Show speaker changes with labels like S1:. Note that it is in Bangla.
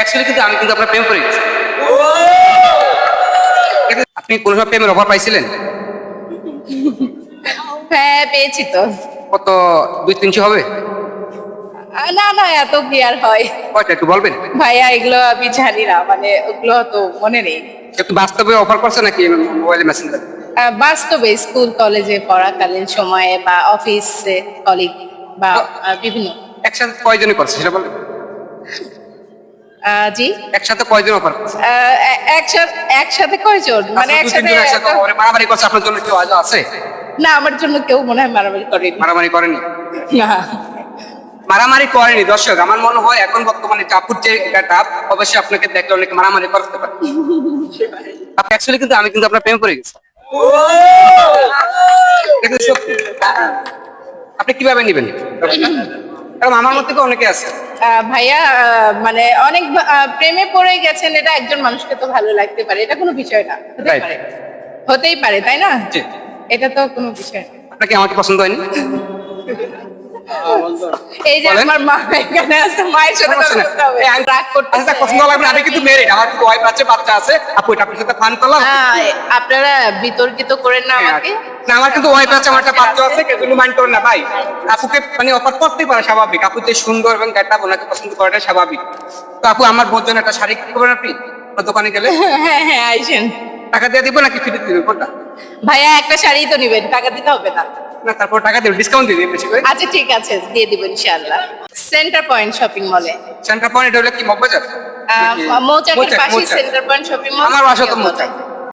S1: অ্যাকচুয়ালি কিন্তু আমি কিন্তু আপনার প্রেম করে গেছি। আপনি কোনো সময় প্রেমের অফার পাইছিলেন?
S2: হ্যাঁ, পেয়েছি তো।
S1: কত, 2-300 হবে?
S2: না না, এত কি আর হয়?
S1: কয়টা একটু বলবেন?
S2: ভাইয়া, এগুলো আমি জানি না, মানে ওগুলো তো মনে নেই।
S1: একটু বাস্তবে অফার করছে নাকি মোবাইলে মেসেঞ্জার?
S2: বাস্তবে স্কুল কলেজে পড়াকালীন সময়ে বা অফিসে কলিগ বা বিভিন্ন।
S1: একসাথে কয়জনে করছে সেটা বলেন?
S2: জি।
S1: একসাথে কয়জন অফার করছে?
S2: একসাথে কয়জন, মানে
S1: আসলে
S2: একসাথে
S1: 2-3 জন একসাথে মারামারি করছে, আপনার জন্য কেউ আজও আছে?
S2: না, আমার জন্য কেউ মনে হয় মারামারি করেনি।
S1: মারামারি করেনি?
S2: না।
S1: মারামারি করেনি দর্শক। আমার মনে হয় এখন বর্তমানে কাপুর যে গেটআপ, অবশ্যই আপনাকে দেখলে অনেকে মারামারি করতে পারে। আপনি অ্যাকচুয়ালি কিন্তু আমি কিন্তু আপনার প্রেম করে গেছি। এটা কিন্তু সত্যি। আপনি কিভাবে নেবেন? কারণ আমার মধ্যে তো অনেকে আছে।
S2: ভাইয়া, মানে অনেক প্রেমে পড়ে গেছেন, এটা একজন মানুষকে তো ভালো লাগতে পারে, এটা কোনো বিষয় না।
S1: Right.
S2: হতেই পারে, তাই না?
S1: জি।
S2: এটা তো কোনো বিষয় না।
S1: আপনাকে আমাকে পছন্দ হয়নি?
S2: এই যে
S1: বলেন।
S2: আমার মা এখানে আছে, মায়ের সাথে কথা বলতে হবে। রাগ করতেছে।
S1: আচ্ছা, পছন্দ লাগবে না। আমি কিন্তু মেরিড, আমার কিন্তু ওয়াইফ আছে, বাচ্চা আছে। আপু, এটা আপনার সাথে ফান করলাম।
S2: আপনারা বিতর্কিত করেন না আমাকে।
S1: না, আমার কিন্তু ওয়াইফ আছে, আমার একটা বাচ্চা আছে, কেউ মাইন্ড করেন না ভাই। আপুকে মানে অফার করতেই পারে, স্বাভাবিক। আপু যে সুন্দর এবং গেটআপ, ওনাকে পছন্দ করাটা স্বাভাবিক। তো আপু, আমার বোন জন্য একটা শাড়ি কিনতে পারেন আপনি আপনার দোকানে গেলে?
S2: হ্যাঁ হ্যাঁ, আইসেন।
S1: টাকা দিয়ে দিব নাকি ফ্রি দিবেন কোনটা?
S2: ভাইয়া, একটা শাড়ি তো নিবেন, টাকা দিতে হবে না?
S1: না, তারপর টাকা দেবেন, ডিসকাউন্ট দিয়ে দিন বেশি করে।
S2: আচ্ছা ঠিক আছে, দিয়ে দিব ইনশাআল্লাহ। সেন্টার পয়েন্ট শপিং মলে,
S1: সেন্টার পয়েন্ট, এটা হলো কি মগবাজার?
S2: মৌচাকের
S1: মৌচাক,
S2: পাশে
S1: মৌচাক।
S2: Centre point shopping mall.
S1: আমার বাসা তো মৌচাক।